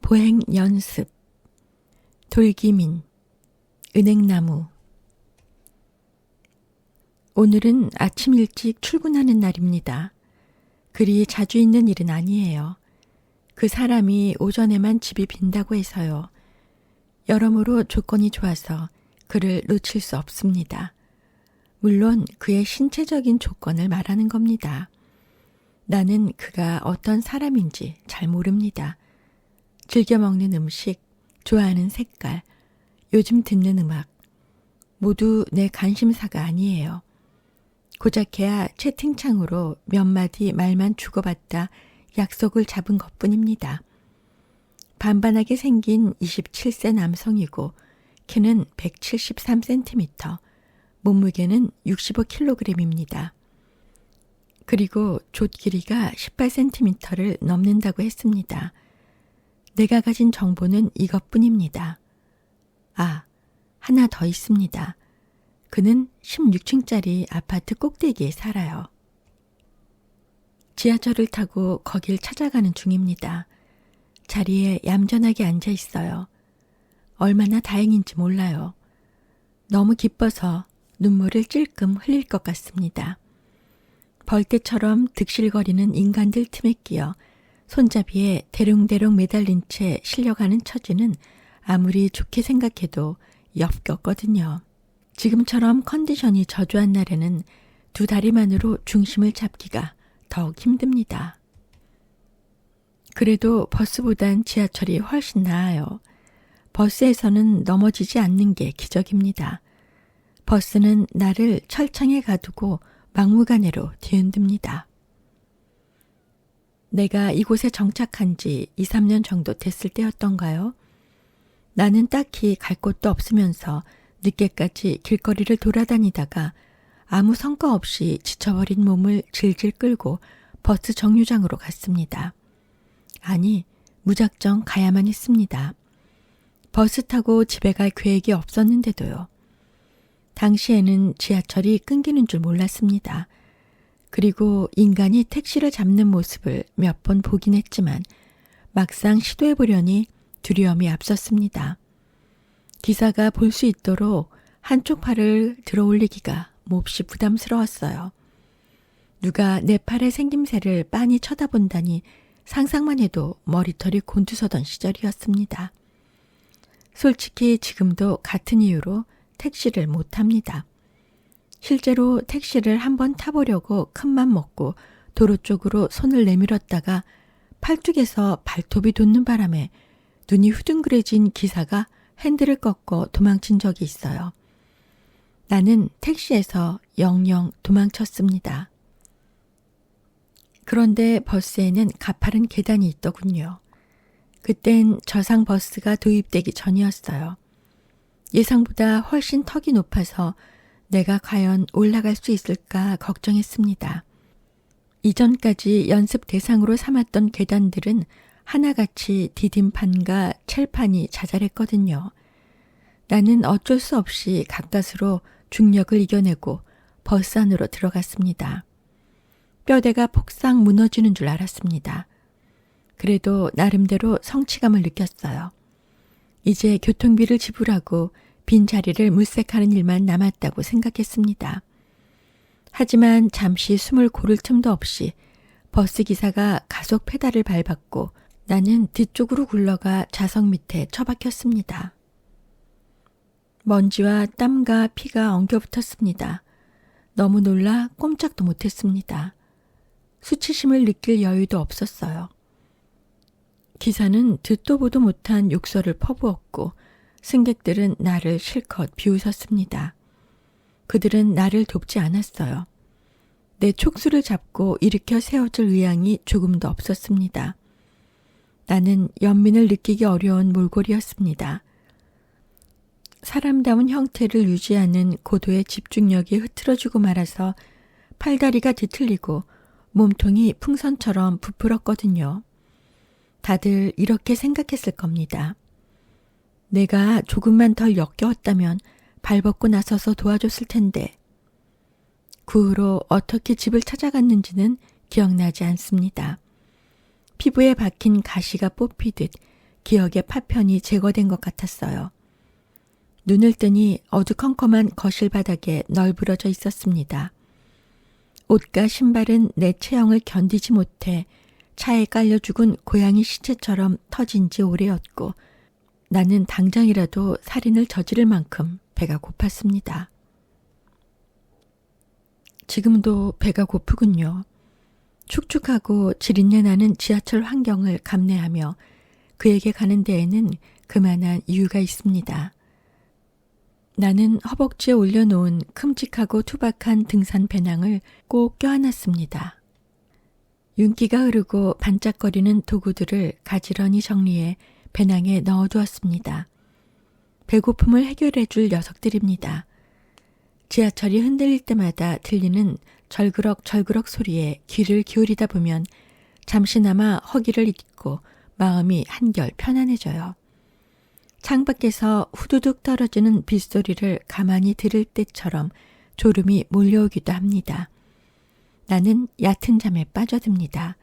보행 연습, 돌기민, 은행나무. 오늘은 아침 일찍 출근하는 날입니다. 그리 자주 있는 일은 아니에요. 그 사람이 오전에만 집이 빈다고 해서요. 여러모로 조건이 좋아서 그를 놓칠 수 없습니다. 물론 그의 신체적인 조건을 말하는 겁니다. 나는 그가 어떤 사람인지 잘 모릅니다. 즐겨 먹는 음식, 좋아하는 색깔, 요즘 듣는 음악, 모두 내 관심사가 아니에요. 고작해야 채팅창으로 몇 마디 말만 주고받다 약속을 잡은 것뿐입니다. 반반하게 생긴 27세 남성이고 키는 173cm, 몸무게는 65kg입니다. 그리고 돛 길이가 18cm를 넘는다고 했습니다. 내가 가진 정보는 이것뿐입니다. 아, 하나 더 있습니다. 그는 16층짜리 아파트 꼭대기에 살아요. 지하철을 타고 거길 찾아가는 중입니다. 자리에 얌전하게 앉아 있어요. 얼마나 다행인지 몰라요. 너무 기뻐서 눈물을 찔끔 흘릴 것 같습니다. 벌떼처럼 득실거리는 인간들 틈에 끼어 손잡이에 대롱대롱 매달린 채 실려가는 처지는 아무리 좋게 생각해도 역겹거든요. 지금처럼 컨디션이 저조한 날에는 두 다리만으로 중심을 잡기가 더욱 힘듭니다. 그래도 버스보단 지하철이 훨씬 나아요. 버스에서는 넘어지지 않는 게 기적입니다. 버스는 나를 철창에 가두고 막무가내로 뒤흔듭니다. 내가 이곳에 정착한 지 2, 3년 정도 됐을 때였던가요? 나는 딱히 갈 곳도 없으면서 늦게까지 길거리를 돌아다니다가 아무 성과 없이 지쳐버린 몸을 질질 끌고 버스 정류장으로 갔습니다. 아니, 무작정 가야만 했습니다. 버스 타고 집에 갈 계획이 없었는데도요. 당시에는 지하철이 끊기는 줄 몰랐습니다. 그리고 인간이 택시를 잡는 모습을 몇 번 보긴 했지만 막상 시도해보려니 두려움이 앞섰습니다. 기사가 볼 수 있도록 한쪽 팔을 들어 올리기가 몹시 부담스러웠어요. 누가 내 팔의 생김새를 빤히 쳐다본다니 상상만 해도 머리털이 곤두서던 시절이었습니다. 솔직히 지금도 같은 이유로 택시를 못 탑니다. 실제로 택시를 한번 타보려고 큰맘 먹고 도로 쪽으로 손을 내밀었다가 팔뚝에서 발톱이 돋는 바람에 눈이 후둥그레진 기사가 핸들을 꺾고 도망친 적이 있어요. 나는 택시에서 영영 도망쳤습니다. 그런데 버스에는 가파른 계단이 있더군요. 그땐 저상 버스가 도입되기 전이었어요. 예상보다 훨씬 턱이 높아서 내가 과연 올라갈 수 있을까 걱정했습니다. 이전까지 연습 대상으로 삼았던 계단들은 하나같이 디딤판과 첼판이 자잘했거든요. 나는 어쩔 수 없이 가까스로 중력을 이겨내고 버스 안으로 들어갔습니다. 뼈대가 폭삭 무너지는 줄 알았습니다. 그래도 나름대로 성취감을 느꼈어요. 이제 교통비를 지불하고 빈자리를 물색하는 일만 남았다고 생각했습니다. 하지만 잠시 숨을 고를 틈도 없이 버스기사가 가속 페달을 밟았고 나는 뒤쪽으로 굴러가 좌석 밑에 처박혔습니다. 먼지와 땀과 피가 엉겨붙었습니다. 너무 놀라 꼼짝도 못했습니다. 수치심을 느낄 여유도 없었어요. 기사는 듣도 보도 못한 욕설을 퍼부었고 승객들은 나를 실컷 비웃었습니다. 그들은 나를 돕지 않았어요. 내 촉수를 잡고 일으켜 세워줄 의향이 조금도 없었습니다. 나는 연민을 느끼기 어려운 몰골이었습니다. 사람다운 형태를 유지하는 고도의 집중력이 흐트러지고 말아서 팔다리가 뒤틀리고 몸통이 풍선처럼 부풀었거든요. 다들 이렇게 생각했을 겁니다. 내가 조금만 덜 역겨웠다면 발벗고 나서서 도와줬을 텐데. 그 후로 어떻게 집을 찾아갔는지는 기억나지 않습니다. 피부에 박힌 가시가 뽑히듯 기억의 파편이 제거된 것 같았어요. 눈을 뜨니 어두컴컴한 거실 바닥에 널브러져 있었습니다. 옷과 신발은 내 체형을 견디지 못해 차에 깔려 죽은 고양이 시체처럼 터진 지 오래였고 나는 당장이라도 살인을 저지를 만큼 배가 고팠습니다. 지금도 배가 고프군요. 축축하고 지린내 나는 지하철 환경을 감내하며 그에게 가는 데에는 그만한 이유가 있습니다. 나는 허벅지에 올려놓은 큼직하고 투박한 등산 배낭을 꼭 껴안았습니다. 윤기가 흐르고 반짝거리는 도구들을 가지런히 정리해 배낭에 넣어두었습니다. 배고픔을 해결해 줄 녀석들입니다. 지하철이 흔들릴 때마다 들리는 절그럭절그럭 소리에 귀를 기울이다 보면 잠시나마 허기를 잊고 마음이 한결 편안해져요. 창밖에서 후두둑 떨어지는 빗소리를 가만히 들을 때처럼 졸음이 몰려오기도 합니다. 나는 얕은 잠에 빠져듭니다.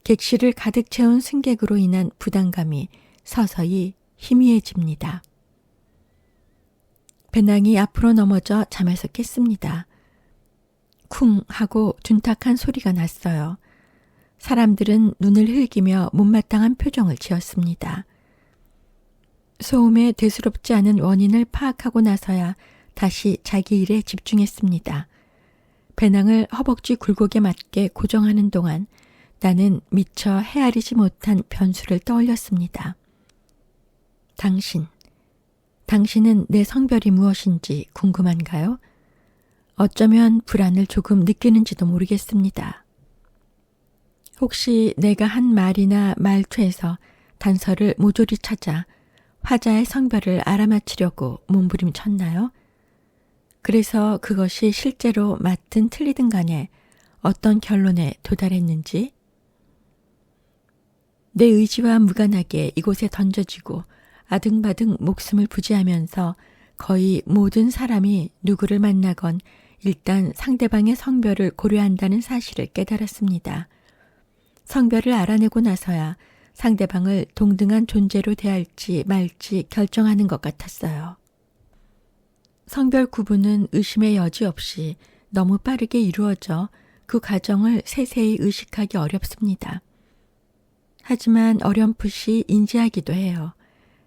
객실을 가득 채운 승객으로 인한 부담감이 서서히 희미해집니다. 배낭이 앞으로 넘어져 잠에서 깼습니다. 쿵 하고 둔탁한 소리가 났어요. 사람들은 눈을 흘기며 못마땅한 표정을 지었습니다. 소음에 대수롭지 않은 원인을 파악하고 나서야 다시 자기 일에 집중했습니다. 배낭을 허벅지 굴곡에 맞게 고정하는 동안 나는 미처 헤아리지 못한 변수를 떠올렸습니다. 당신은 내 성별이 무엇인지 궁금한가요? 어쩌면 불안을 조금 느끼는지도 모르겠습니다. 혹시 내가 한 말이나 말투에서 단서를 모조리 찾아 화자의 성별을 알아맞히려고 몸부림쳤나요? 그래서 그것이 실제로 맞든 틀리든 간에 어떤 결론에 도달했는지? 내 의지와 무관하게 이곳에 던져지고 아등바등 목숨을 부지하면서 거의 모든 사람이 누구를 만나건 일단 상대방의 성별을 고려한다는 사실을 깨달았습니다. 성별을 알아내고 나서야 상대방을 동등한 존재로 대할지 말지 결정하는 것 같았어요. 성별 구분은 의심의 여지 없이 너무 빠르게 이루어져 그 과정을 세세히 의식하기 어렵습니다. 하지만 어렴풋이 인지하기도 해요.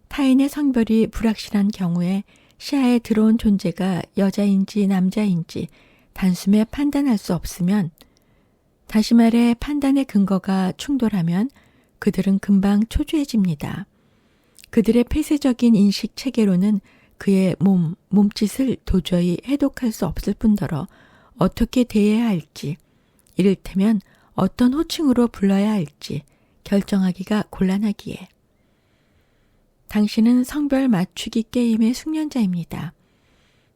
타인의 성별이 불확실한 경우에 시야에 들어온 존재가 여자인지 남자인지 단숨에 판단할 수 없으면, 다시 말해 판단의 근거가 충돌하면 그들은 금방 초조해집니다. 그들의 폐쇄적인 인식 체계로는 그의 몸짓을 도저히 해독할 수 없을 뿐더러 어떻게 대해야 할지, 이를테면 어떤 호칭으로 불러야 할지 결정하기가 곤란하기에. 당신은 성별 맞추기 게임의 숙련자입니다.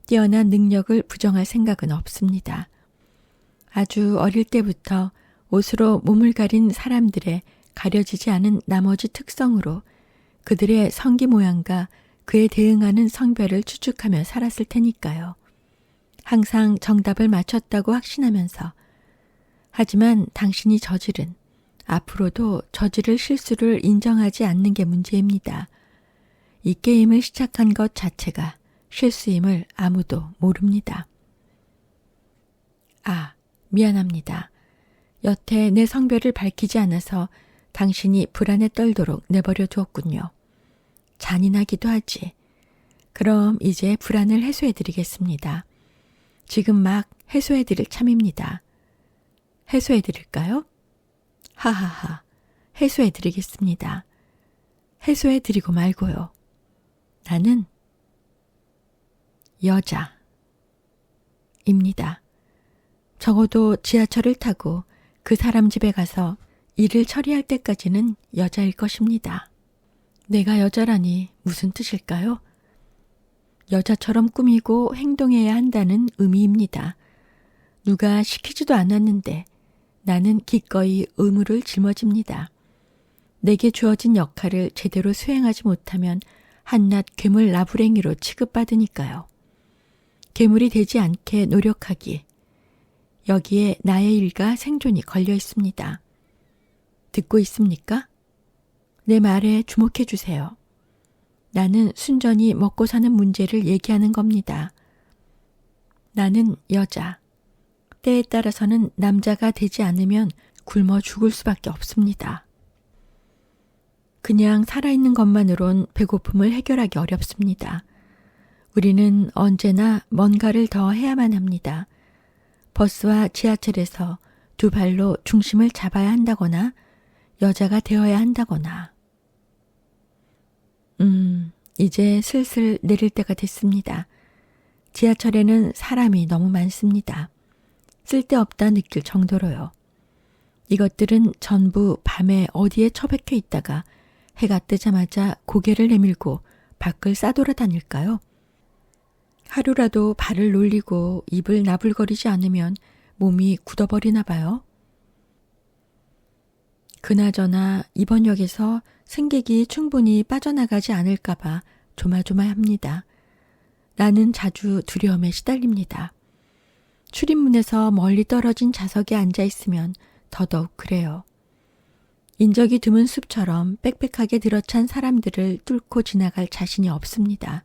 뛰어난 능력을 부정할 생각은 없습니다. 아주 어릴 때부터 옷으로 몸을 가린 사람들의 가려지지 않은 나머지 특성으로 그들의 성기 모양과 그에 대응하는 성별을 추측하며 살았을 테니까요. 항상 정답을 맞췄다고 확신하면서. 하지만 당신이 저지른, 앞으로도 저지를 실수를 인정하지 않는 게 문제입니다. 이 게임을 시작한 것 자체가 실수임을 아무도 모릅니다. 미안합니다. 여태 내 성별을 밝히지 않아서 당신이 불안에 떨도록 내버려 두었군요. 잔인하기도 하지. 그럼 이제 불안을 해소해드리겠습니다. 지금 막 해소해드릴 참입니다. 해소해드릴까요? 하하하, 해소해드리겠습니다. 해소해드리고 말고요. 나는 여자입니다. 적어도 지하철을 타고 그 사람 집에 가서 일을 처리할 때까지는 여자일 것입니다. 내가 여자라니 무슨 뜻일까요? 여자처럼 꾸미고 행동해야 한다는 의미입니다. 누가 시키지도 않았는데 나는 기꺼이 의무를 짊어집니다. 내게 주어진 역할을 제대로 수행하지 못하면 한낱 괴물 나부랭이로 취급받으니까요. 괴물이 되지 않게 노력하기. 여기에 나의 일과 생존이 걸려 있습니다. 듣고 있습니까? 내 말에 주목해 주세요. 나는 순전히 먹고 사는 문제를 얘기하는 겁니다. 나는 여자. 때에 따라서는 남자가 되지 않으면 굶어 죽을 수밖에 없습니다. 그냥 살아있는 것만으론 배고픔을 해결하기 어렵습니다. 우리는 언제나 뭔가를 더 해야만 합니다. 버스와 지하철에서 두 발로 중심을 잡아야 한다거나 여자가 되어야 한다거나. 이제 슬슬 내릴 때가 됐습니다. 지하철에는 사람이 너무 많습니다. 쓸데없다 느낄 정도로요. 이것들은 전부 밤에 어디에 처박혀 있다가 해가 뜨자마자 고개를 내밀고 밖을 싸돌아다닐까요? 하루라도 발을 놀리고 입을 나불거리지 않으면 몸이 굳어버리나 봐요. 그나저나 이번 역에서 승객이 충분히 빠져나가지 않을까봐 조마조마합니다. 나는 자주 두려움에 시달립니다. 출입문에서 멀리 떨어진 좌석에 앉아 있으면 더더욱 그래요. 인적이 드문 숲처럼 빽빽하게 들어찬 사람들을 뚫고 지나갈 자신이 없습니다.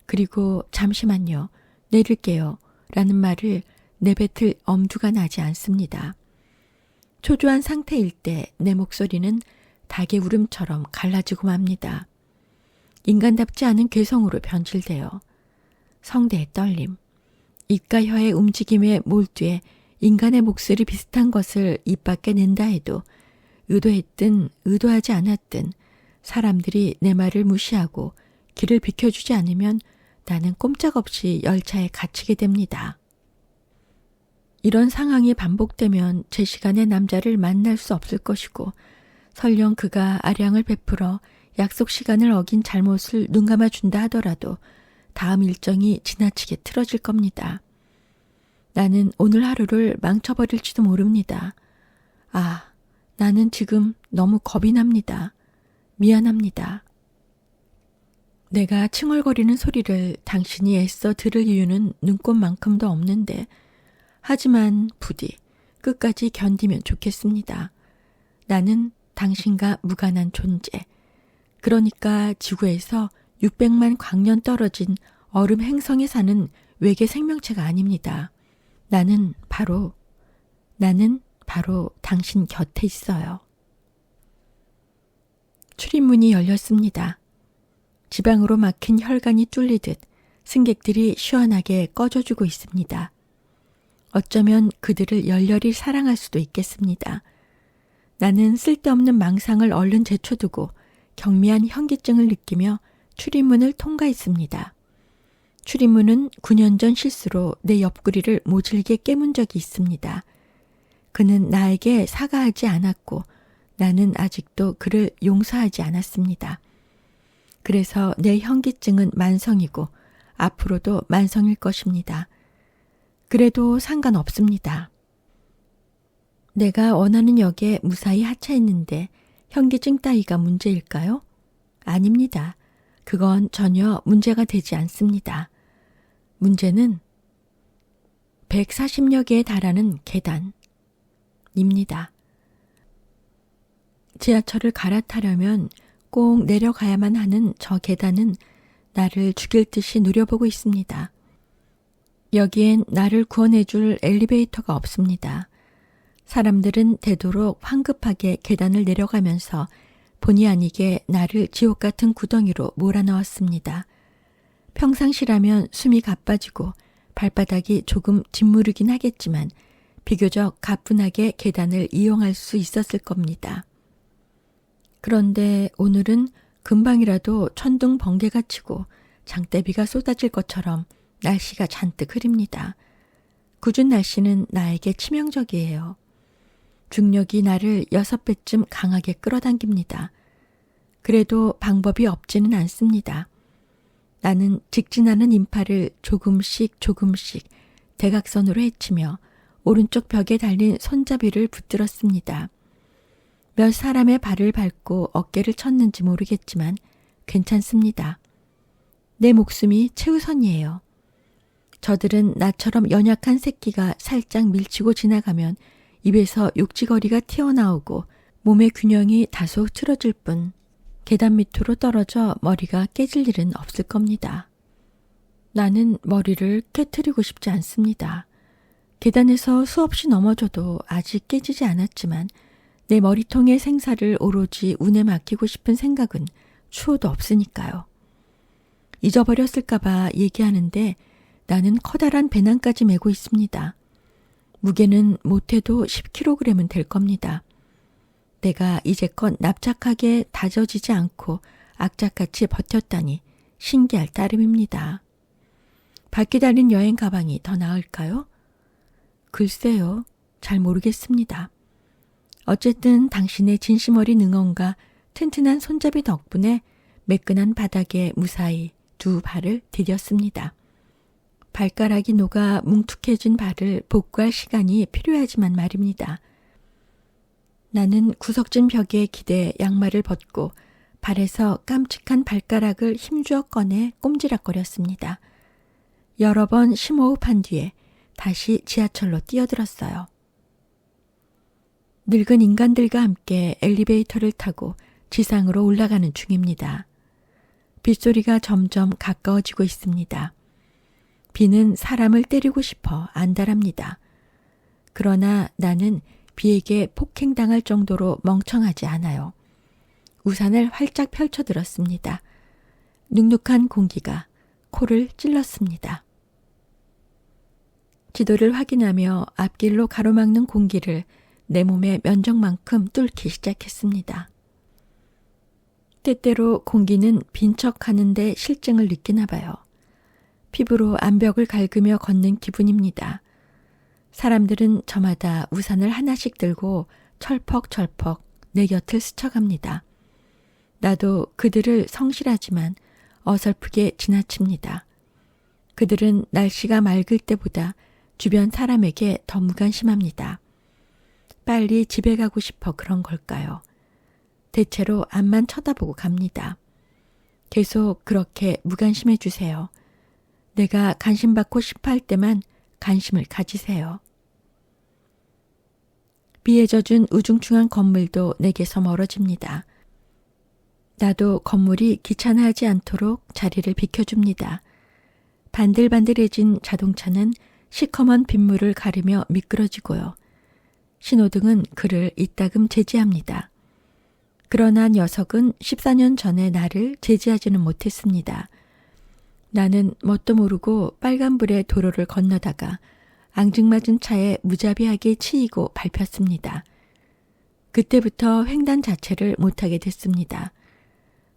그리고 잠시만요, 내릴게요 라는 말을 내뱉을 엄두가 나지 않습니다. 초조한 상태일 때 내 목소리는 닭의 울음처럼 갈라지고 맙니다. 인간답지 않은 괴성으로 변질되어 성대의 떨림, 입과 혀의 움직임에 몰두해 인간의 목소리 비슷한 것을 입 밖에 낸다 해도 의도했든 의도하지 않았든 사람들이 내 말을 무시하고 길을 비켜주지 않으면 나는 꼼짝없이 열차에 갇히게 됩니다. 이런 상황이 반복되면 제 시간에 남자를 만날 수 없을 것이고 설령 그가 아량을 베풀어 약속 시간을 어긴 잘못을 눈감아 준다 하더라도 다음 일정이 지나치게 틀어질 겁니다. 나는 오늘 하루를 망쳐버릴지도 모릅니다. 아, 나는 지금 너무 겁이 납니다. 미안합니다. 내가 칭얼거리는 소리를 당신이 애써 들을 이유는 눈꼽만큼도 없는데 하지만 부디 끝까지 견디면 좋겠습니다. 나는 당신과 무관한 존재, 그러니까 지구에서 600만 광년 떨어진 얼음 행성에 사는 외계 생명체가 아닙니다. 나는 바로 당신 곁에 있어요. 출입문이 열렸습니다. 지방으로 막힌 혈관이 뚫리듯 승객들이 시원하게 꺼져주고 있습니다. 어쩌면 그들을 열렬히 사랑할 수도 있겠습니다. 나는 쓸데없는 망상을 얼른 제쳐두고 경미한 현기증을 느끼며 출입문을 통과했습니다. 출입문은 9년 전 실수로 내 옆구리를 모질게 깨문 적이 있습니다. 그는 나에게 사과하지 않았고 나는 아직도 그를 용서하지 않았습니다. 그래서 내 현기증은 만성이고 앞으로도 만성일 것입니다. 그래도 상관없습니다. 내가 원하는 역에 무사히 하차했는데 현기증 따위가 문제일까요? 아닙니다. 그건 전혀 문제가 되지 않습니다. 문제는 140여 개에 달하는 계단입니다. 지하철을 갈아타려면 꼭 내려가야만 하는 저 계단은 나를 죽일 듯이 노려보고 있습니다. 여기엔 나를 구원해줄 엘리베이터가 없습니다. 사람들은 되도록 황급하게 계단을 내려가면서 본의 아니게 나를 지옥 같은 구덩이로 몰아넣었습니다. 평상시라면 숨이 가빠지고 발바닥이 조금 짓무르긴 하겠지만 비교적 가뿐하게 계단을 이용할 수 있었을 겁니다. 그런데 오늘은 금방이라도 천둥 번개가 치고 장대비가 쏟아질 것처럼 날씨가 잔뜩 흐립니다. 궂은 날씨는 나에게 치명적이에요. 중력이 나를 6배쯤 강하게 끌어당깁니다. 그래도 방법이 없지는 않습니다. 나는 직진하는 인파를 조금씩 대각선으로 헤치며 오른쪽 벽에 달린 손잡이를 붙들었습니다. 몇 사람의 발을 밟고 어깨를 쳤는지 모르겠지만 괜찮습니다. 내 목숨이 최우선이에요. 저들은 나처럼 연약한 새끼가 살짝 밀치고 지나가면 입에서 욕지거리가 튀어나오고 몸의 균형이 다소 틀어질 뿐 계단 밑으로 떨어져 머리가 깨질 일은 없을 겁니다. 나는 머리를 깨트리고 싶지 않습니다. 계단에서 수없이 넘어져도 아직 깨지지 않았지만 내 머리통의 생사를 오로지 운에 맡기고 싶은 생각은 추호도 없으니까요. 잊어버렸을까봐 얘기하는데 나는 커다란 배낭까지 메고 있습니다. 무게는 못해도 10kg은 될 겁니다. 내가 이제껏 납작하게 다져지지 않고 악착같이 버텼다니 신기할 따름입니다. 바퀴 달린 여행 가방이 더 나을까요? 글쎄요, 잘 모르겠습니다. 어쨌든 당신의 진심 어린 응원과 튼튼한 손잡이 덕분에 매끈한 바닥에 무사히 두 발을 디뎠습니다. 발가락이 녹아 뭉툭해진 발을 복구할 시간이 필요하지만 말입니다. 나는 구석진 벽에 기대 양말을 벗고 발에서 깜찍한 발가락을 힘주어 꺼내 꼼지락거렸습니다. 여러 번 심호흡한 뒤에 다시 지하철로 뛰어들었어요. 늙은 인간들과 함께 엘리베이터를 타고 지상으로 올라가는 중입니다. 빗소리가 점점 가까워지고 있습니다. 비는 사람을 때리고 싶어 안달합니다. 그러나 나는 비에게 폭행당할 정도로 멍청하지 않아요. 우산을 활짝 펼쳐들었습니다. 눅눅한 공기가 코를 찔렀습니다. 지도를 확인하며 앞길로 가로막는 공기를 내 몸의 면적만큼 뚫기 시작했습니다. 때때로 공기는 빈척하는데 실증을 느끼나 봐요. 피부로 암벽을 갉으며 걷는 기분입니다. 사람들은 저마다 우산을 하나씩 들고 철퍽철퍽 내 곁을 스쳐갑니다. 나도 그들을 성실하지만 어설프게 지나칩니다. 그들은 날씨가 맑을 때보다 주변 사람에게 더 무관심합니다. 빨리 집에 가고 싶어 그런 걸까요? 대체로 앞만 쳐다보고 갑니다. 계속 그렇게 무관심해 주세요. 내가 관심받고 싶어 할 때만 관심을 가지세요. 비에 젖은 우중충한 건물도 내게서 멀어집니다. 나도 건물이 귀찮아하지 않도록 자리를 비켜줍니다. 반들반들해진 자동차는 시커먼 빗물을 가르며 미끄러지고요. 신호등은 그를 이따금 제지합니다. 그러나 녀석은 14년 전에 나를 제지하지는 못했습니다. 나는 뭣도 모르고 빨간불에 도로를 건너다가 앙증맞은 차에 무자비하게 치이고 밟혔습니다. 그때부터 횡단 자체를 못하게 됐습니다.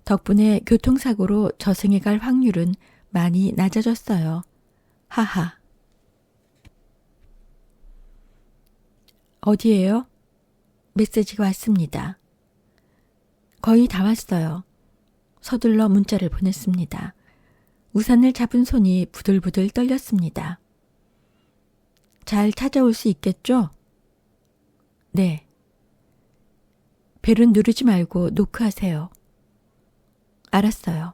덕분에 교통사고로 저승에 갈 확률은 많이 낮아졌어요. 하하. 어디에요? 메시지가 왔습니다. 거의 다 왔어요. 서둘러 문자를 보냈습니다. 우산을 잡은 손이 부들부들 떨렸습니다. 잘 찾아올 수 있겠죠? 네. 벨은 누르지 말고 노크하세요. 알았어요.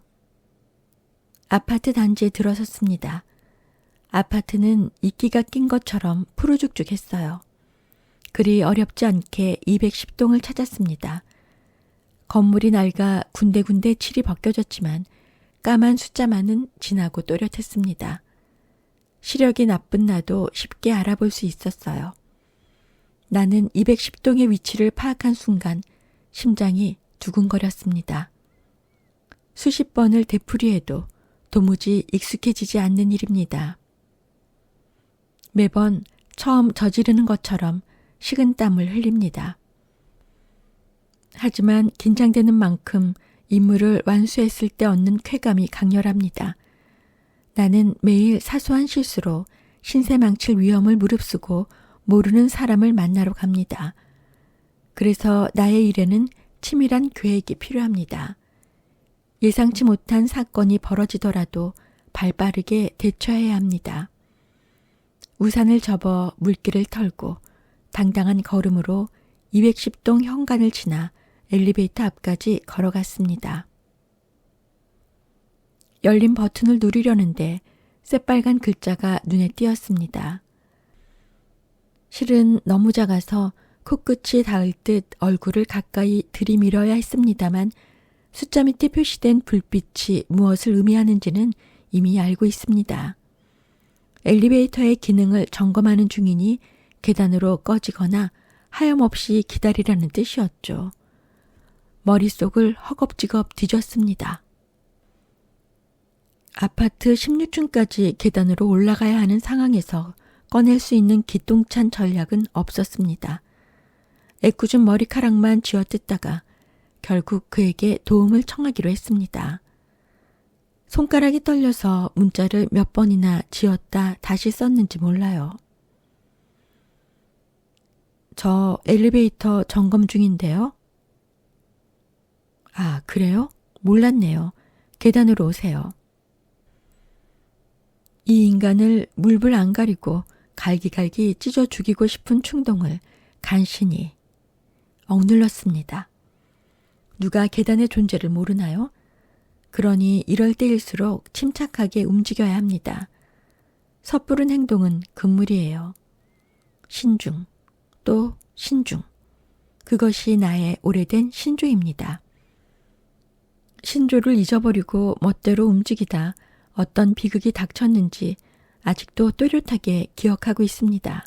아파트 단지에 들어섰습니다. 아파트는 이끼가 낀 것처럼 푸르죽죽했어요. 그리 어렵지 않게 210동을 찾았습니다. 건물이 낡아 군데군데 칠이 벗겨졌지만 까만 숫자만은 진하고 또렷했습니다. 시력이 나쁜 나도 쉽게 알아볼 수 있었어요. 나는 210동의 위치를 파악한 순간 심장이 두근거렸습니다. 수십 번을 되풀이해도 도무지 익숙해지지 않는 일입니다. 매번 처음 저지르는 것처럼 식은땀을 흘립니다. 하지만 긴장되는 만큼 임무를 완수했을 때 얻는 쾌감이 강렬합니다. 나는 매일 사소한 실수로 신세 망칠 위험을 무릅쓰고 모르는 사람을 만나러 갑니다. 그래서 나의 일에는 치밀한 계획이 필요합니다. 예상치 못한 사건이 벌어지더라도 발빠르게 대처해야 합니다. 우산을 접어 물기를 털고 당당한 걸음으로 210동 현관을 지나 엘리베이터 앞까지 걸어갔습니다. 열린 버튼을 누르려는데 새빨간 글자가 눈에 띄었습니다. 실은 너무 작아서 코끝이 닿을 듯 얼굴을 가까이 들이밀어야 했습니다만 숫자 밑에 표시된 불빛이 무엇을 의미하는지는 이미 알고 있습니다. 엘리베이터의 기능을 점검하는 중이니 계단으로 꺼지거나 하염없이 기다리라는 뜻이었죠. 머릿속을 허겁지겁 뒤졌습니다. 아파트 16층까지 계단으로 올라가야 하는 상황에서 꺼낼 수 있는 기똥찬 전략은 없었습니다. 애꿎은 머리카락만 쥐어뜯다가 결국 그에게 도움을 청하기로 했습니다. 손가락이 떨려서 문자를 몇 번이나 지었다 다시 썼는지 몰라요. 저 엘리베이터 점검 중인데요. 아, 그래요? 몰랐네요. 계단으로 오세요. 이 인간을 물불 안 가리고 갈기갈기 찢어 죽이고 싶은 충동을 간신히 억눌렀습니다. 누가 계단의 존재를 모르나요? 그러니 이럴 때일수록 침착하게 움직여야 합니다. 섣부른 행동은 금물이에요. 신중, 또 신중. 그것이 나의 오래된 신조입니다. 신조를 잊어버리고 멋대로 움직이다 어떤 비극이 닥쳤는지 아직도 또렷하게 기억하고 있습니다.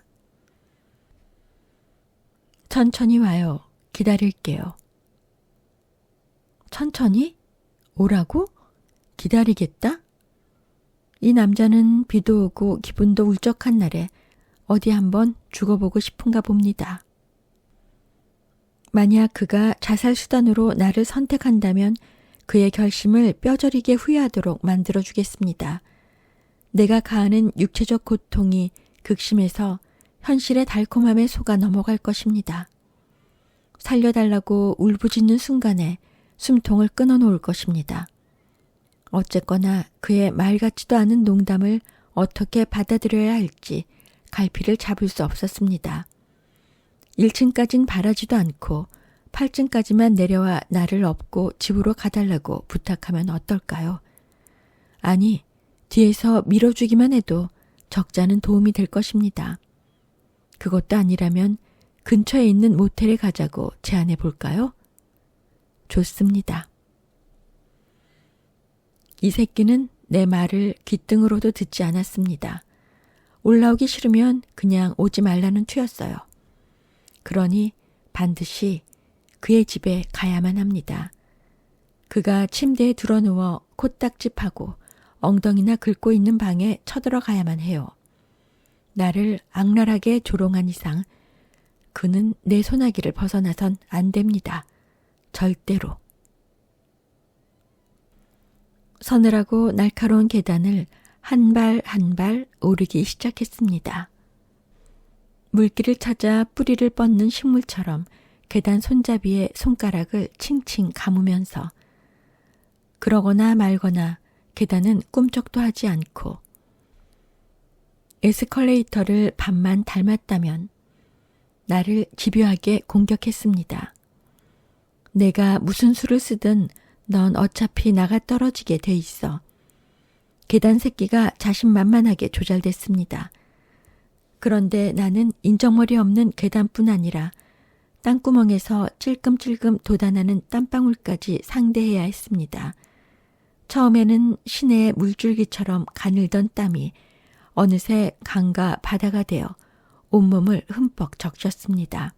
천천히 와요. 기다릴게요. 천천히? 오라고? 기다리겠다? 이 남자는 비도 오고 기분도 울적한 날에 어디 한번 죽어보고 싶은가 봅니다. 만약 그가 자살 수단으로 나를 선택한다면 그의 결심을 뼈저리게 후회하도록 만들어주겠습니다. 내가 가하는 육체적 고통이 극심해서 현실의 달콤함에 속아 넘어갈 것입니다. 살려달라고 울부짖는 순간에 숨통을 끊어놓을 것입니다. 어쨌거나 그의 말 같지도 않은 농담을 어떻게 받아들여야 할지 갈피를 잡을 수 없었습니다. 1층까진 바라지도 않고 8층까지만 내려와 나를 업고 집으로 가달라고 부탁하면 어떨까요? 아니, 뒤에서 밀어주기만 해도 적잖은 도움이 될 것입니다. 그것도 아니라면 근처에 있는 모텔에 가자고 제안해 볼까요? 좋습니다. 이 새끼는 내 말을 귓등으로도 듣지 않았습니다. 올라오기 싫으면 그냥 오지 말라는 투였어요. 그러니 반드시 그의 집에 가야만 합니다. 그가 침대에 드러누워 코딱지파고 엉덩이나 긁고 있는 방에 쳐들어가야만 해요. 나를 악랄하게 조롱한 이상 그는 내 소나기를 벗어나선 안 됩니다. 절대로. 서늘하고 날카로운 계단을 한 발 한 발 오르기 시작했습니다. 물길을 찾아 뿌리를 뻗는 식물처럼 계단 손잡이에 손가락을 칭칭 감으면서 그러거나 말거나 계단은 꿈쩍도 하지 않고 에스컬레이터를 반만 닮았다면 나를 집요하게 공격했습니다. 내가 무슨 수를 쓰든 넌 어차피 나가 떨어지게 돼 있어. 계단 새끼가 자신만만하게 조잘됐습니다. 그런데 나는 인정머리 없는 계단뿐 아니라 땅구멍에서 찔끔찔끔 돋아나는 땀방울까지 상대해야 했습니다. 처음에는 시내의 물줄기처럼 가늘던 땀이 어느새 강과 바다가 되어 온몸을 흠뻑 적셨습니다.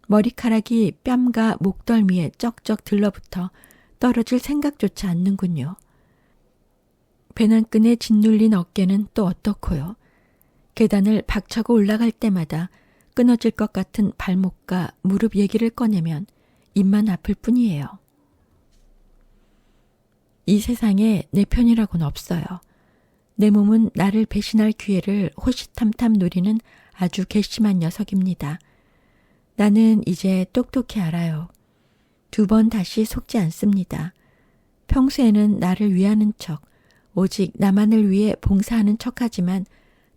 머리카락이 뺨과 목덜미에 쩍쩍 들러붙어 떨어질 생각조차 않는군요. 배낭끈에 짓눌린 어깨는 또 어떻고요. 계단을 박차고 올라갈 때마다 끊어질 것 같은 발목과 무릎 얘기를 꺼내면 입만 아플 뿐이에요. 이 세상에 내 편이라고는 없어요. 내 몸은 나를 배신할 기회를 호시탐탐 노리는 아주 괘씸한 녀석입니다. 나는 이제 똑똑히 알아요. 2번 다시 속지 않습니다. 평소에는 나를 위하는 척, 오직 나만을 위해 봉사하는 척하지만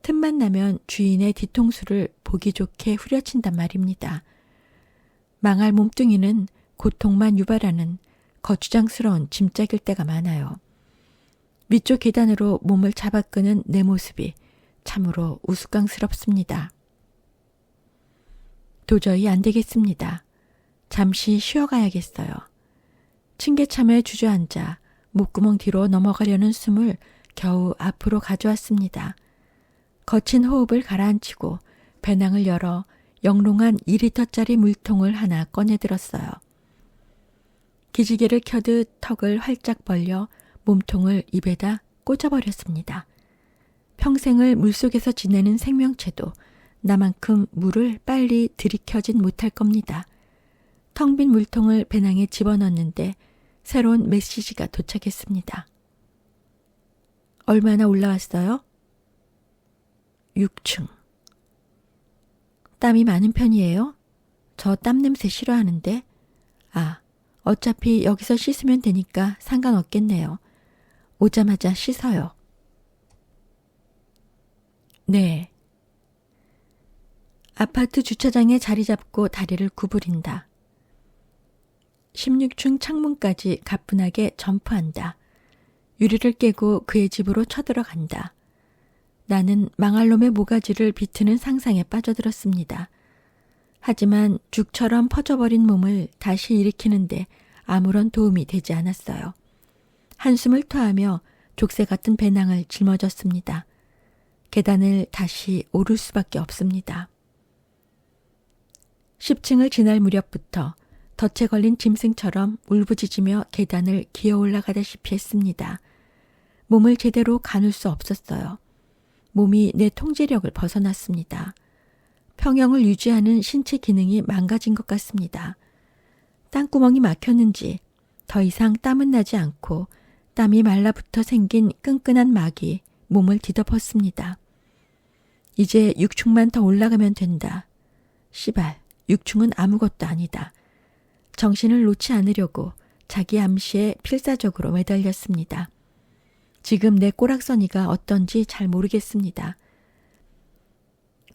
틈만 나면 주인의 뒤통수를 보기 좋게 후려친단 말입니다. 망할 몸뚱이는 고통만 유발하는 거추장스러운 짐짝일 때가 많아요. 위쪽 계단으로 몸을 잡아끄는 내 모습이 참으로 우스꽝스럽습니다. 도저히 안 되겠습니다. 잠시 쉬어가야겠어요. 층계참에 주저앉아 목구멍 뒤로 넘어가려는 숨을 겨우 앞으로 가져왔습니다. 거친 호흡을 가라앉히고 배낭을 열어 영롱한 2리터짜리 물통을 하나 꺼내들었어요. 기지개를 켜듯 턱을 활짝 벌려 몸통을 입에다 꽂아버렸습니다. 평생을 물속에서 지내는 생명체도 나만큼 물을 빨리 들이켜진 못할 겁니다. 텅 빈 물통을 배낭에 집어넣었는데 새로운 메시지가 도착했습니다. 얼마나 올라왔어요? 6층. 땀이 많은 편이에요? 저 땀 냄새 싫어하는데. 아, 어차피 여기서 씻으면 되니까 상관없겠네요. 오자마자 씻어요. 네. 아파트 주차장에 자리 잡고 다리를 구부린다. 16층 창문까지 가뿐하게 점프한다. 유리를 깨고 그의 집으로 쳐들어간다. 나는 망할 놈의 모가지를 비트는 상상에 빠져들었습니다. 하지만 죽처럼 퍼져버린 몸을 다시 일으키는데 아무런 도움이 되지 않았어요. 한숨을 토하며 족쇄 같은 배낭을 짊어졌습니다. 계단을 다시 오를 수밖에 없습니다. 10층을 지날 무렵부터 덫에 걸린 짐승처럼 울부짖으며 계단을 기어 올라가다시피 했습니다. 몸을 제대로 가눌 수 없었어요. 몸이 내 통제력을 벗어났습니다. 평형을 유지하는 신체 기능이 망가진 것 같습니다. 땅구멍이 막혔는지 더 이상 땀은 나지 않고 땀이 말라붙어 생긴 끈끈한 막이 몸을 뒤덮었습니다. 이제 6층만 더 올라가면 된다. 씨발, 6층은 아무것도 아니다. 정신을 놓지 않으려고 자기 암시에 필사적으로 매달렸습니다. 지금 내 꼬락서니가 어떤지 잘 모르겠습니다.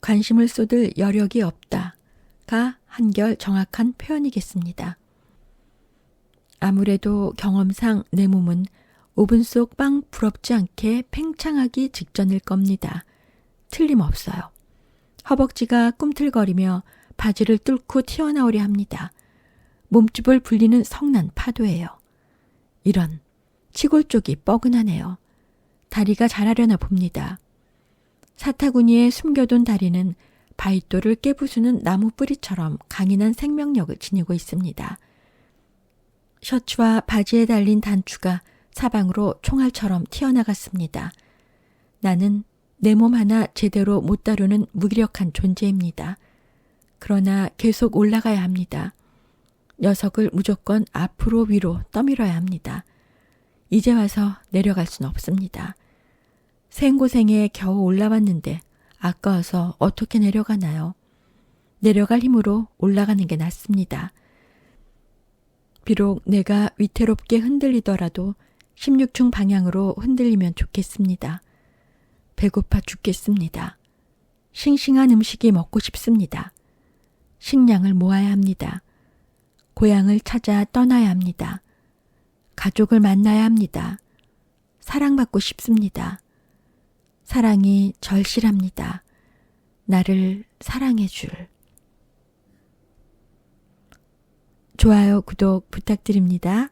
관심을 쏟을 여력이 없다가 한결 정확한 표현이겠습니다. 아무래도 경험상 내 몸은 오븐 속 빵 부럽지 않게 팽창하기 직전일 겁니다. 틀림없어요. 허벅지가 꿈틀거리며 바지를 뚫고 튀어나오려 합니다. 몸집을 불리는 성난 파도예요. 이런 치골 쪽이 뻐근하네요. 다리가 자라려나 봅니다. 사타구니에 숨겨둔 다리는 바위돌을 깨부수는 나무 뿌리처럼 강인한 생명력을 지니고 있습니다. 셔츠와 바지에 달린 단추가 사방으로 총알처럼 튀어나갔습니다. 나는 내 몸 하나 제대로 못 다루는 무기력한 존재입니다. 그러나 계속 올라가야 합니다. 녀석을 무조건 앞으로 위로 떠밀어야 합니다. 이제 와서 내려갈 순 없습니다. 생고생에 겨우 올라왔는데 아까워서 어떻게 내려가나요? 내려갈 힘으로 올라가는 게 낫습니다. 비록 내가 위태롭게 흔들리더라도 16층 방향으로 흔들리면 좋겠습니다. 배고파 죽겠습니다. 싱싱한 음식이 먹고 싶습니다. 식량을 모아야 합니다. 고향을 찾아 떠나야 합니다. 가족을 만나야 합니다. 사랑받고 싶습니다. 사랑이 절실합니다. 나를 사랑해 줄. 좋아요, 구독 부탁드립니다.